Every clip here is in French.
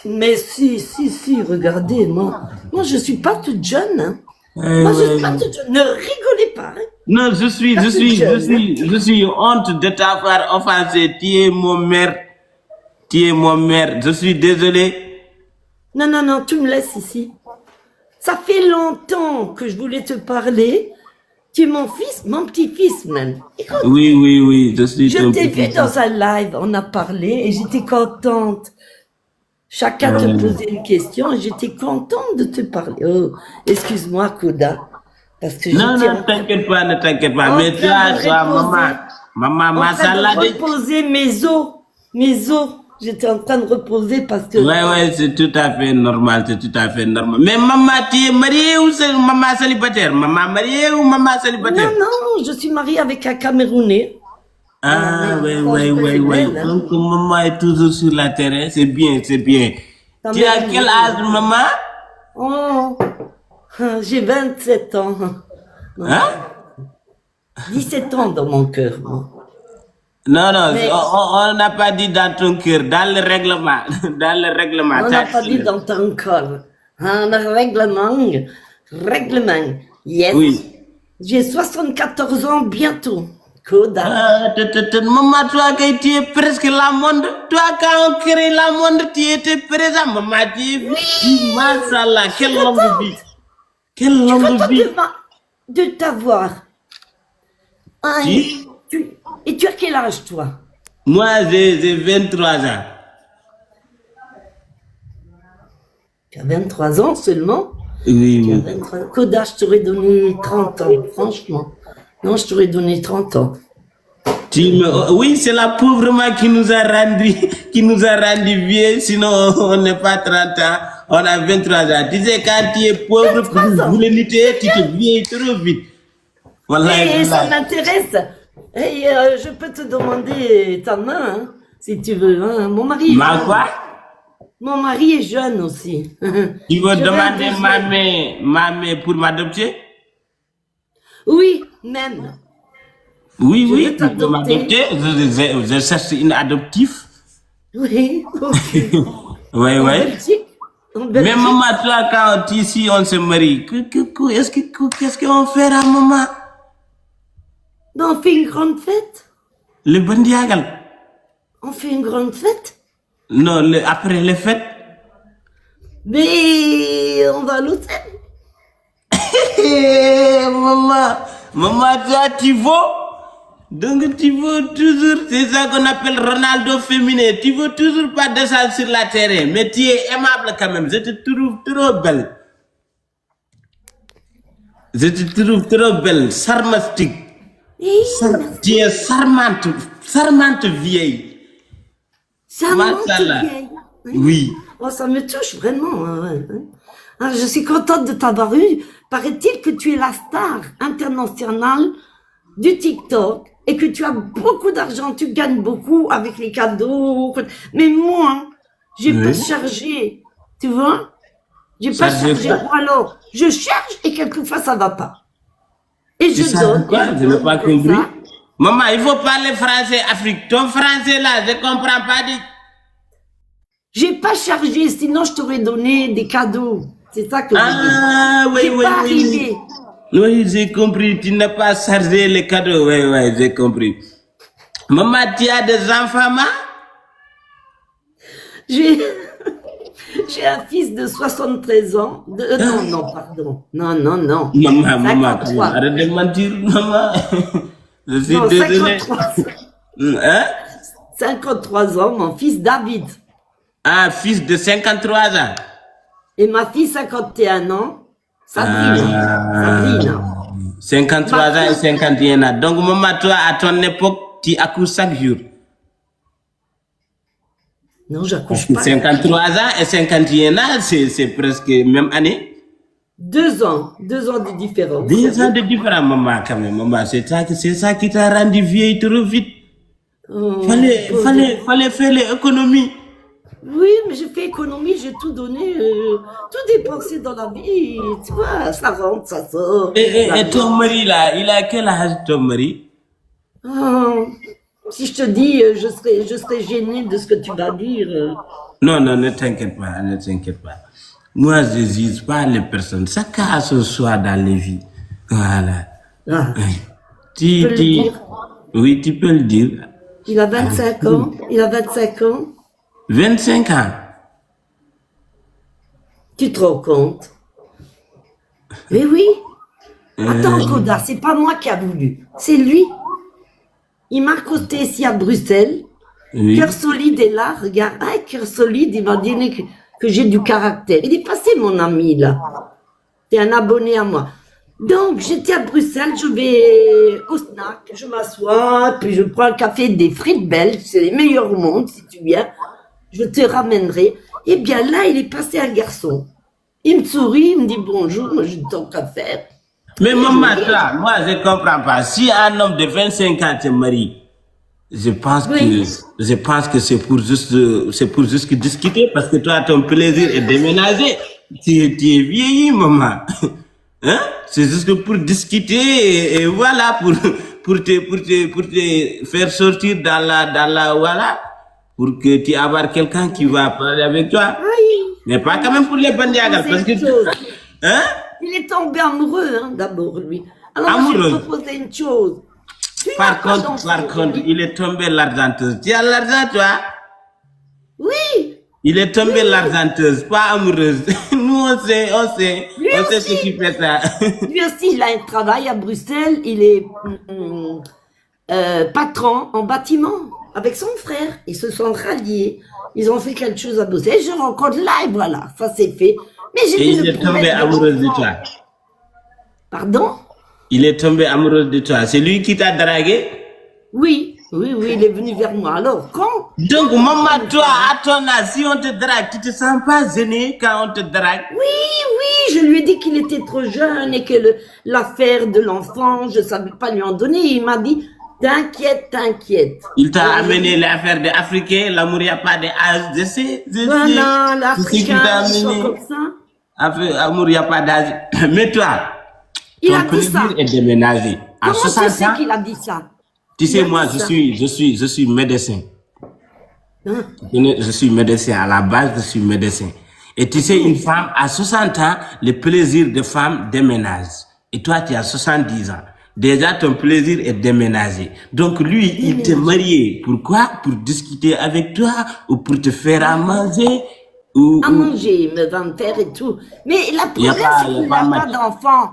Mais si, regardez, moi je suis pas toute jeune. Hein. Moi je suis pas ouais. toute jeune. Ne rigolez pas. Hein. Non, Pas toute jeune. Hein. je suis honte de t'avoir offensé. Tu es mon mère. Tu es mon mère. Je suis désolé. Non, tu me laisses ici. Ça fait longtemps que je voulais te parler. Tu es mon fils, mon petit-fils même. Écoute, Oui, je suis je ton t'ai vu petit. dans un live, on a parlé et j'étais contente. Chacun te posait une question et j'étais contente de te parler. Oh, excuse-moi, Koda, parce que Non, j'étais ne t'inquiète pas, ne t'inquiète pas. en Mais train de maman, reposer, maman, en ma train de salade. reposer mes os, mes os. J'étais en train de reposer parce que Ouais, c'est tout à fait normal, c'est tout à fait normal. Mais maman, tu es mariée ou c'est maman célibataire? Maman mariée ou maman célibataire? non, je suis mariée avec un Camerounais. Voilà, Ah, mais franchement, c'est ouais. belle, hein. Donc, maman est toujours sur la terrain, c'est bien, c'est bien. Tu as quel Camerounais. âge, maman? Oh, j'ai 27 ans. Non, Hein? 17 ans dans mon cœur, moi. Non, Mais on n'a pas dit dans ton cœur, dans le règlement, dans le règlement. on n'a pas dit dans ton corps. Un règlement. Yes. Oui. J'ai 74 ans bientôt. Koda. Ah, maman, toi, tu es presque la monde. Toi, quand on crée la monde, tu étais présent. Maman, tu es vie. Mashallah, Je suis quelle longue vie. contente. Quelle Je suis longue contente vie. de t'avoir. Ah, Si? et tu as quel âge, toi? Moi, j'ai 23 ans. Tu as 23 ans seulement? Oui, Tu as oui. 23 ans. Koda, je t'aurais donné 30 ans, franchement. Non, je t'aurais donné 30 ans. Oui, c'est la pauvreté qui nous a rendu, qui nous a rendu vieux. Sinon, on n'est pas 30 ans, on a 23 ans. Tu sais, quand tu es pauvre, 23 ans. vous le lutter, tu te vieilles trop vite. Et ça Wallahi. m'intéresse. Et je peux te demander ta main, hein, si tu veux. Hein. Ma quoi? Mon mari est jeune aussi. Tu veux J'aurais un demander besoin. ma main pour m'adopter? Oui, même. Oui, Je veux tu peux t'adopter. m'adopter. Je cherche une adoptive. Oui, ok. Oui, En oui. Belgique. En Mais Belgique. maman, toi, quand ici on se marie, qu'est-ce qu'on fera, maman? Ben, on fait une grande fête. Le bandiagal? On fait une grande fête. Non, après les fêtes. Mais on va à l'hôtel. Maman, toi, tu vaux. Donc, tu veux toujours, c'est ça qu'on appelle Ronaldo féminin. Tu veux toujours pas descendre sur la terrain, mais tu es aimable quand même. Je te trouve trop belle. Je te trouve trop belle, sarmastique. Tu es charmante vieille. Charmante Mashallah. vieille. Oui. Oh, ça me touche vraiment. Hein. Ah, je suis contente de t'avoir eu. Paraît-il que tu es la star internationale du TikTok et que tu as beaucoup d'argent, tu gagnes beaucoup avec les cadeaux. Mais moi, j'ai pas Oui. chargé. Tu vois? J'ai pas Chargé chargé. quoi? Ou alors, je charge et quelquefois ça va pas. Et Tu je sais donne, et quoi? je Je n'ai donne pas comme compris. ça. Maman, il faut parler français Afrique. Ton français là, je comprends pas. J'ai pas chargé, sinon je t'aurais donné des cadeaux. C'est ça que je dis. Ah, J'ai pas arrivé. Oui, j'ai compris. Tu n'as pas chargé les cadeaux. Oui, j'ai compris. Maman, tu as des enfants, ma? J'ai j'ai un fils de 73 ans. Non, pardon. Non. Maman, 53. arrête de mentir, maman. Je suis Non, désolé. 53. Hein? 53 ans, mon fils David. Ah, fils de 53 ans. Et ma fille, 51 ans, Sabrina. 53 ans et 51 ans. Donc, maman, toi, à ton époque, tu accouches chaque jour. Non, Parce j'accouche que pas. 53 ans et 51 ans, c'est presque même année. 2 ans de différence. 2 ans de différence, maman, quand même. Maman, c'est ça qui t'a rendu vieille trop vite. Oh, Fallait faire les économies. Oui, mais j'ai fait économie, j'ai tout donné, tout dépensé dans la vie. Tu vois, ça rentre, ça sort. Et ton mari, là, il a quel âge, ton mari? Oh, si je te dis, je serais gênée de ce que tu vas dire. Non, non, ne t'inquiète pas, ne t'inquiète pas. Moi, je juge pas les personnes. Chacun a son choix dans les vies. Voilà. Ah, Tu, tu peux le tu... dire. Oui, tu peux le dire. Il a 25 ans. Il a 25 ans. 25 ans. Tu te rends compte? Mais oui. Attends, Koda, c'est pas moi qui a voulu. C'est lui. Il m'a accosté ici à Bruxelles. Oui. Cœur solide est là. Regarde, ah, cœur solide, il m'a dit que j'ai du caractère. Il est passé, mon ami, là. C'est un abonné à moi. Donc, j'étais à Bruxelles, je vais au snack, je m'assois, puis je prends un café, des frites belges, c'est les meilleurs au monde, si tu viens. Je te ramènerai. Eh bien, là, il est passé un garçon. Il me sourit, il me dit bonjour, moi, j'ai tant qu'à faire. Mais maman, toi, moi, je comprends pas. Si un homme de 25 ans te marie, je pense Oui. que c'est pour juste discuter parce que toi, ton plaisir est déménager. Tu es vieilli, maman. Hein? C'est juste pour discuter et voilà, pour te faire sortir dans la, voilà, pour que tu aies avoir quelqu'un qui va parler avec toi. Oui. Mais pas quand même pour les bandiagas, parce que, C'est une chose. hein? Il est tombé amoureux, hein, d'abord, lui. Alors, moi, Amoureux. je vais proposé une chose. Tu n'as Par pas contre, d'enfant. il est tombé l'argenteuse. Tu as l'argent, toi? Oui. Il est tombé l'argenteuse, pas amoureuse. Nous, on sait Lui ce aussi. qui fait ça. Lui aussi, il a un travail à Bruxelles. Il est patron en bâtiment avec son frère. Ils se sont ralliés. Ils ont fait quelque chose à Bruxelles. Je rencontre là et voilà, ça c'est fait. Mais j'ai Et dit il est tombé amoureux de toi. Pardon? Il est tombé amoureux de toi. C'est lui qui t'a dragué? Oui, oui, oui, il est venu vers moi. Alors, quand? Donc, maman, toi, à ton âge, si on te drague, tu te sens pas gêné quand on te drague? Oui, oui, je lui ai dit qu'il était trop jeune et que l'affaire de l'enfant, je savais pas lui en donner. Il m'a dit, t'inquiète, t'inquiète. Il t'a amené l'affaire des Africains, l'amour, il n'y a pas d'âge, je sais. Voilà, C'est ce qui t'a l'Africain, ils sont amené. comme ça. Amour, il n'y a pas d'âge. Mais toi, Il ton a dit plaisir ça. est déménagé. À Comment 60 tu sais ans, qu'il a dit ça? tu sais, Il a moi, dit ça. je suis médecin. Hein? Je suis médecin. À la base, je suis médecin. Et tu sais, une femme, à 60 ans, le plaisir de femme déménage. Et toi, tu as 70 ans. Déjà, ton plaisir est déménagé. Donc, lui, il t'est marié. Pourquoi? Pour discuter avec toi ou pour te faire à manger ou... À manger, me va me faire et tout. Mais la Y a problème, pas- c'est y a qu'il pas n'a match. pas d'enfant.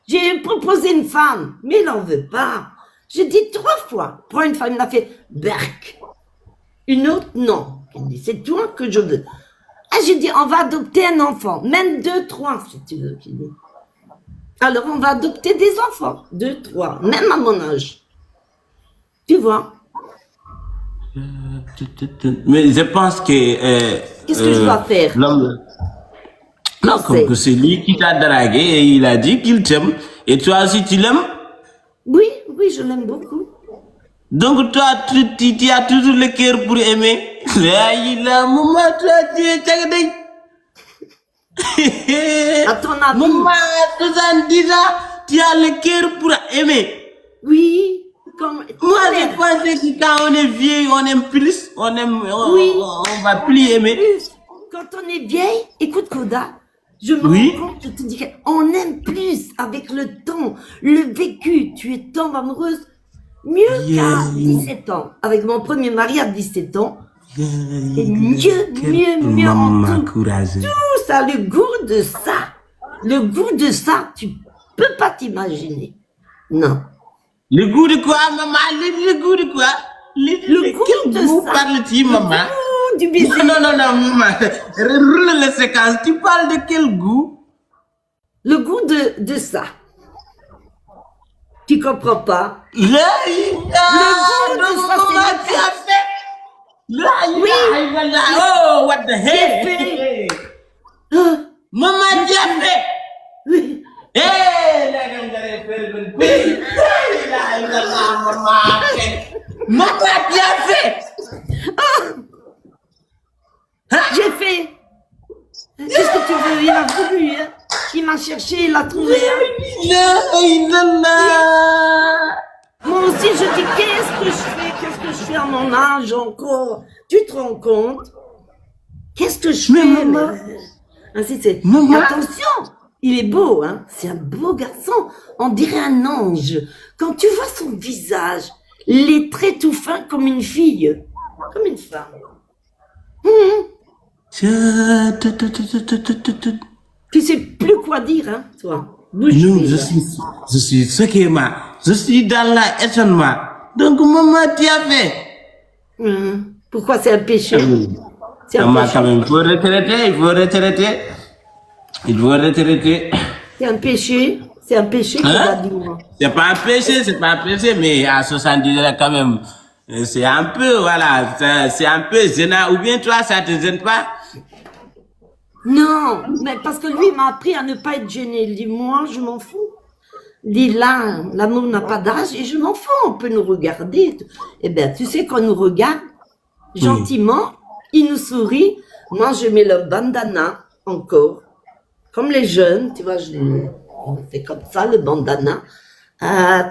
J'ai proposé une femme, mais il n'en veut pas. J'ai dit 3 fois. Prends une femme, il m'a fait Berk. Une autre, non. Il dit, c'est toi que je veux. Ah, j'ai dit, on va adopter un enfant. Même 2, 3, si tu veux. J'ai dit. Alors, on va adopter des enfants. 2, 3. Même à mon âge. Tu vois? Mais je pense que... Qu'est-ce que je dois faire? l'homme... Non, comme que c'est lui qui t'a dragué et il a dit qu'il t'aime. Et toi aussi, tu l'aimes? Oui, oui, je l'aime beaucoup. Donc toi, tu as toujours le cœur pour aimer. Là, il a maman, toi, tu es tchagadé. À ton avis? Maman, à 70 ans, tu as le cœur pour aimer. Oui. Comme... Moi, je pensais que quand on est vieux, on aime plus. Oui. On va plus aimer. Plus. Quand on est vieille, écoute Koda, je me Oui. rends compte, je te dis qu'on aime plus avec le temps, le vécu. Tu tombes amoureuse mieux Yeah. qu'à 17 ans. Avec mon premier mari à 17 ans. Et mieux en Maman tout. courageuse. Tout ça, le goût de ça. Le goût de ça, tu peux pas t'imaginer. Non. Le goût de quoi, maman? Le goût de quoi? Le goût quel de goût ça. parles-tu, maman? Le goût du baiser. Non, maman. Roule les séquences. Tu parles de quel goût? Le goût de ça. Tu comprends pas? Le goût de ça, c'est maman, le tu as fait. Oui. Oh, what the J'ai hell? fait. Ah, Maman, tu as fait. oui. Hey, la gang de faire maman, tu as fait. J'ai fait. Qu'est-ce que tu veux? Il a voulu, hein? Il m'a cherché, il a trouvé. Hein? Moi aussi, je dis, qu'est-ce que je fais? Qu'est-ce que je fais à mon âge encore? Tu te rends compte? Qu'est-ce que je Mais fais? maman, Ainsi c'est. maman, Attention, il est beau, hein. C'est un beau garçon. On dirait un ange. Quand tu vois son visage, les traits tout fins comme une fille. Il est beau, hein. C'est un beau garçon. On dirait un ange. Quand tu vois son visage, les traits tout fins comme une fille, comme une femme. Tu sais plus quoi dire, hein, toi. Bouche non, bée, là. je suis choqué, je suis dans l'étonnement. Donc, maman, tu as fait. Pourquoi c'est un péché? C'est un Maman, quand péché. même, il faut retraiter, il faut retraiter. Il faut retraiter. C'est un péché. C'est un péché qu'on Hein? va dire. C'est pas un péché, c'est pas un péché, mais à 70 ans, quand même, c'est un peu, voilà, c'est un peu gênant. Ou bien toi, ça te gêne pas? Non, mais parce que lui il m'a appris à ne pas être gêné. Il dit, moi, je m'en fous. Il dit, là, l'amour n'a pas d'âge et je m'en fous, on peut nous regarder. Eh bien, tu sais qu'on nous regarde gentiment, il nous sourit. Moi, je mets le bandana encore, comme les jeunes, tu vois, on fait comme ça, le bandana.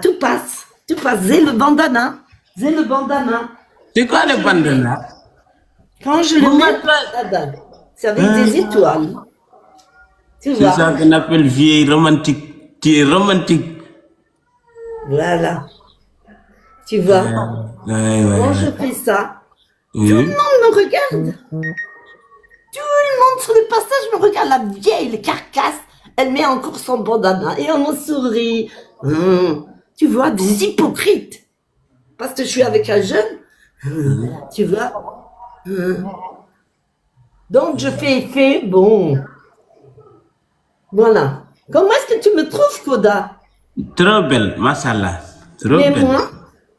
Tout passe, c'est le bandana. C'est le bandana. C'est quoi le bandana? Quand je le Maman, mets, toi- c'est avec des étoiles. Tu C'est vois? ça qu'on appelle vieille romantique. Tu es romantique. Voilà. Tu vois? Quand je fais ça, tout le monde me regarde. Tout le monde sur le passage me regarde. La vieille carcasse, elle met encore son bandana et on me sourit. Tu vois, des hypocrites. Parce que je suis avec un jeune. Tu vois? Donc je fais effet, bon. Voilà. Comment est-ce que tu me trouves, Koda? Trop belle, mashallah. Trop Mais belle. moi,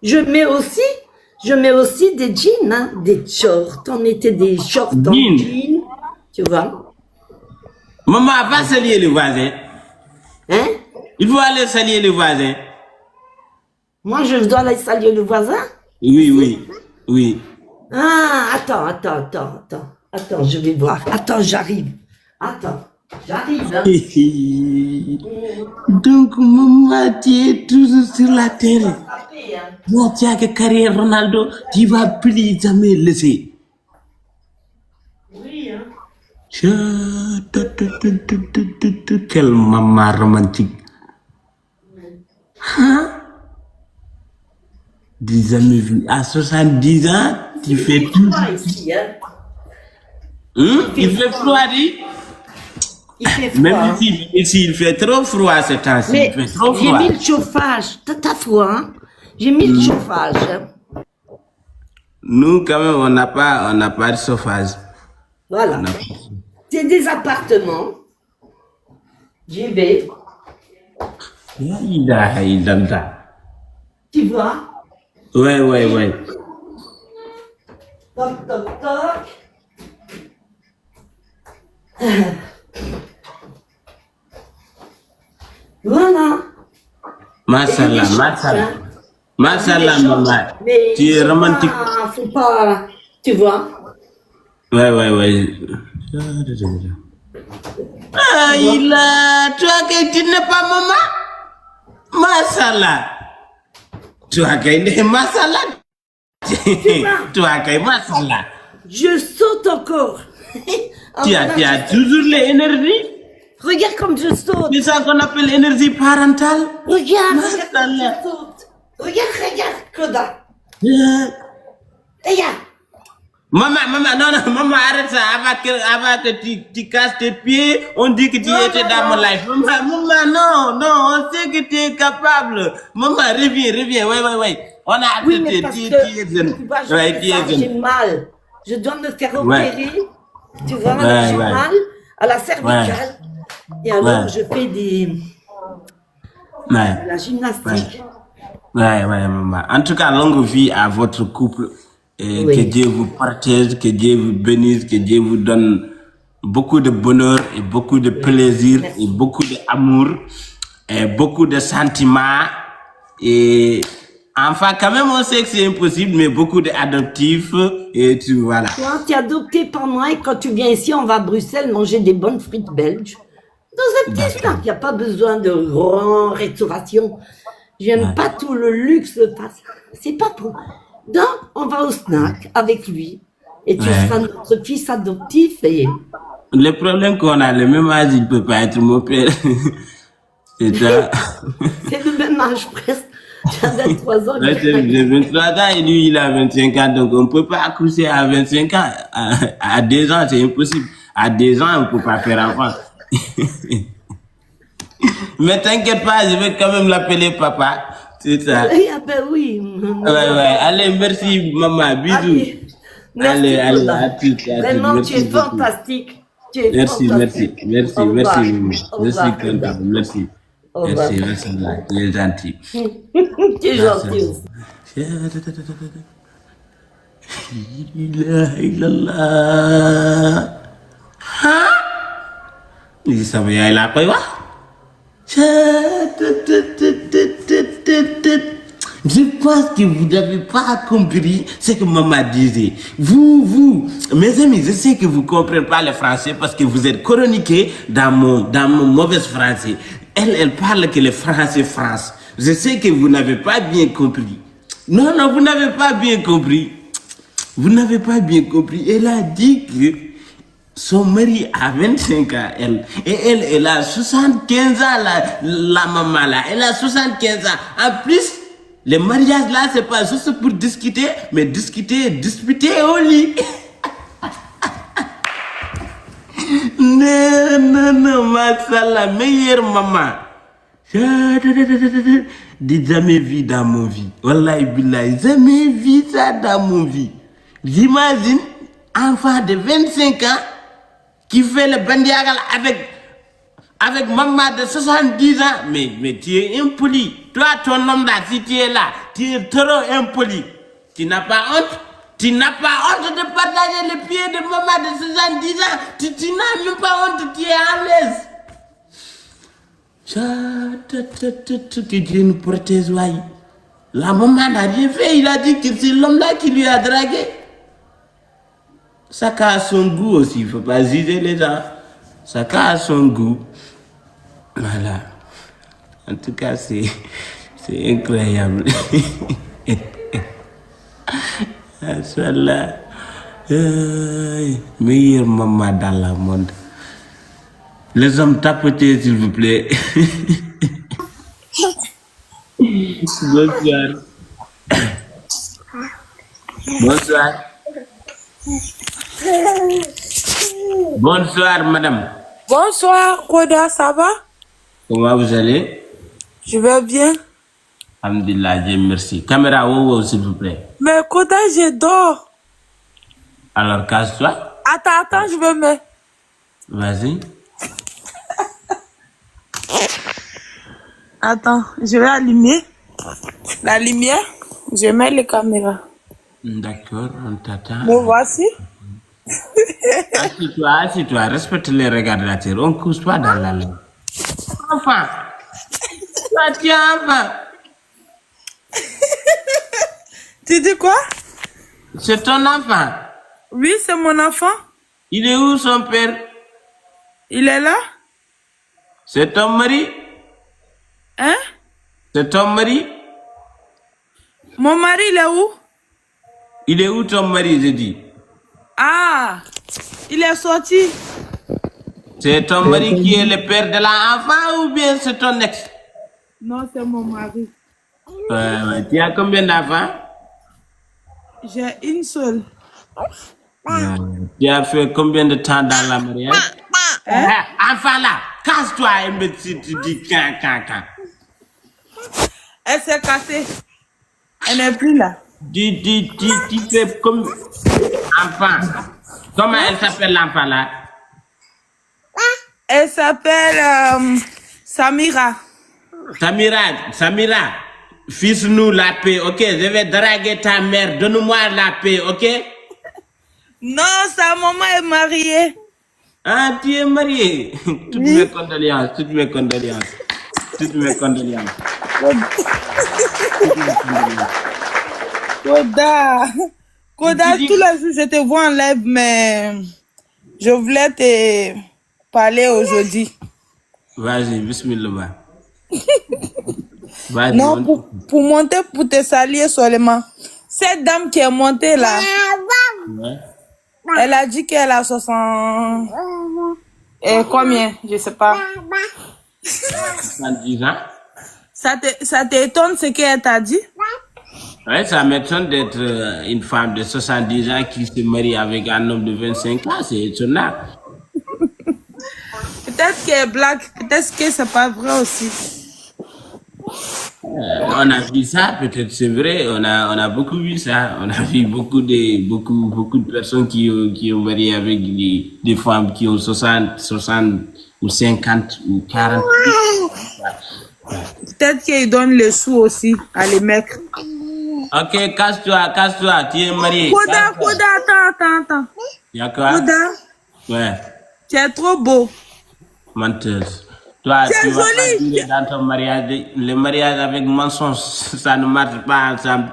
je mets aussi des jeans, hein, des shorts. On mettait des shorts en Jeans. jean, tu vois. Maman, va saluer le voisin. Hein? Il faut aller saluer le voisin. Moi, je dois aller saluer le voisin. Oui. Ah, attends, je vais voir. Attends, j'arrive. J'arrive, hein. Donc, maman, tu es toujours sur la terre. Après, hein. Moi, tu as que carrière Ronaldo, tu vas plus jamais laisser. Oui, hein. Quelle maman romantique. Hein? Des amis vus. À 70 ans, tu fais tout. Froid ici, hein. Il fait froid, dit. Il fait froid. Même ici, il fait trop froid ce temps-ci. Mais Il fait trop j'ai froid. mis le chauffage. T'as froid, hein? J'ai mis le chauffage. Hein. Nous, quand même, on n'a pas de chauffage. Voilà. C'est des appartements. J'y vais. Tu vois? Ouais. Toc, toc, toc. Voilà. Mashallah. Mashallah, maman. Mais Tu es romantique. Faut pas, tu vois. Ouais. Ah, toi que tu n'es pas maman? Mashallah. Toi que mashallah. Toi que mashallah. Je saute encore. Tu as toujours l'énergie. Regarde comme je saute. C'est ça qu'on appelle énergie parentale. Regarde comme Mashallah. je saute. Regarde, Koda. Yeah. Regarde. Maman, arrête ça. Avant que tu casses tes pieds, on dit que tu étais dans mon life. Maman, non, on sait que tu es capable. Maman, reviens. Ouais. On a Oui, mais accepté. parce Tu que, es jeune. tu vois, Ouais, tu es j'ai jeune. mal. Je dois me faire Ouais. opérer. Tu vois, Ouais, j'ai ouais. mal à la cervicale. Et alors, je fais de la gymnastique. Ouais, maman. En tout cas, longue vie à votre couple. Et Oui. que Dieu vous protège, que Dieu vous bénisse, que Dieu vous donne beaucoup de bonheur et beaucoup de plaisir et beaucoup d'amour et beaucoup de sentiments. Et enfin, quand même, on sait que c'est impossible, mais beaucoup d'adoptifs et tout, voilà. Toi, tu es adopté par moi et quand tu viens ici, on va à Bruxelles manger des bonnes frites belges. Dans un petit snack, il n'y a pas besoin de grande restauration. J'aime pas tout le luxe, c'est pas pour. Donc, on va au snack avec lui. Et tu seras notre fils adoptif. Et... Le problème qu'on a le même âge, il ne peut pas être mon père. C'est ça. C'est le même âge presque. Tu as 23 ans. Là, j'ai 23 ans et lui, il a 25 ans. Donc, on ne peut pas accoucher à 25 ans. À 2 ans, c'est impossible. À 2 ans, on ne peut pas faire enfant. Mais t'inquiète pas, je vais quand même l'appeler papa. C'est ça. Ah ben oui. Ouais. Allez, merci, maman. Bisous. Allez. Merci, Allez, Claude. à toutes. Vraiment, merci tu es beaucoup. fantastique. Tu es Merci, fantastique. merci, Au revoir. maman. Au Je suis revoir. content, merci. Au revoir. Merci, tu es gentil. Tu es gentil aussi. Il sama yaay laa koy wax. Je pense que vous n'avez pas compris ce que maman disait. Vous, mes amis, je sais que vous ne comprenez pas le français parce que vous êtes chroniqués dans mon mauvais français. Elle parle que le français France. Je sais que vous n'avez pas bien compris. Non, vous n'avez pas bien compris. Vous n'avez pas bien compris. Elle a dit que son mari a 25 ans, elle. Et elle a 75 ans, la maman là. Elle a 75 ans. En plus, le mariage là, c'est pas juste pour discuter, mais disputer au lit. Non, c'est la meilleure maman. J'ai jamais vu dans mon vie. Wallahi billahi, jamais vu ça dans mon vie. J'imagine un enfant de 25 ans qui fait le bandiagal avec maman de 70 ans. Mais tu es impoli. Toi, ton homme là, si tu es là, tu es trop impoli. Tu n'as pas honte? Tu n'as pas honte de partager les pieds de maman de 70 ans? Tu n'as même pas honte, tu es à l'aise. Que Dieu nous protège, ouais. La maman n'a rien fait, il a dit que c'est l'homme là qui lui a dragué. Chacun a son goût aussi, il ne faut pas juger les gens. Chacun a son goût. Voilà. En tout cas, c'est incroyable. Inch'Allah. Meilleure maman dans le monde. Les hommes, tapotez s'il vous plaît. Bonsoir. Bonsoir. Bonsoir, madame. Bonsoir, Koda, ça va? Comment vous allez? Je vais bien. Alhamdulillah, Dieu merci. Caméra, s'il vous plaît. Mais Koda, je dors. Alors, casse-toi. Attends, je me mets. Vas-y. Attends, je vais allumer la lumière. Je mets les caméras. D'accord, on t'attend. Me voici. Assis-toi, respecte les regardateurs. On ne couche pas dans la langue. Enfant. Toi, tu es enfant. Tu dis quoi? C'est ton enfant. Oui, c'est mon enfant. Il est où son père? Il est là? C'est ton mari? Hein? C'est ton mari? Mon mari, il est où? Il est où ton mari, je dis? Ah, il est sorti. C'est ton mari qui est le père de l'enfant ou bien c'est ton ex? Non, c'est mon mari. Tu as combien d'enfants? J'ai une seule. Tu as fait combien de temps dans la mariage? Hein? Enfant là, casse-toi, imbécile, tu dis quand. Elle s'est cassée. Elle n'est plus là. Tu fais comme enfant. Comment elle s'appelle l'enfant là? Elle s'appelle Samira. Samira, fiche-nous la paix, ok? Je vais draguer ta mère, donne-moi la paix, ok? Non, sa maman est mariée. Ah, tu es marié. Toutes mes condoléances. Koda, tous les jours je te vois en live, mais je voulais te parler aujourd'hui. Vas-y, bismillah. Vas-y, Non, pour monter, pour te saluer seulement. Cette dame qui est montée là, Ouais. Elle a dit qu'elle a 60... Et combien? Je sais pas. 70 ans. Ça t'étonne ce qu'elle t'a dit? Ouais, ça m'étonne d'être une femme de 70 ans qui se marie avec un homme de 25 ans. C'est étonnant. Peut-être qu'elle blague, peut-être que c'est pas vrai aussi. On a vu ça, peut-être c'est vrai, on a beaucoup vu ça. On a vu beaucoup de personnes qui ont marié avec des femmes qui ont 60 ou 50 ou 40. Peut-être qu'ils donnent les sous aussi à les mecs. Ok, casse-toi, tu es marié. Koda, attends. Y'a quoi? Koda, Ouais, tu es trop beau. menteuse. Toi, C'est tu vas pas joli. durer dans ton mariage. Le mariage avec mensonge, ça ne marche pas ensemble.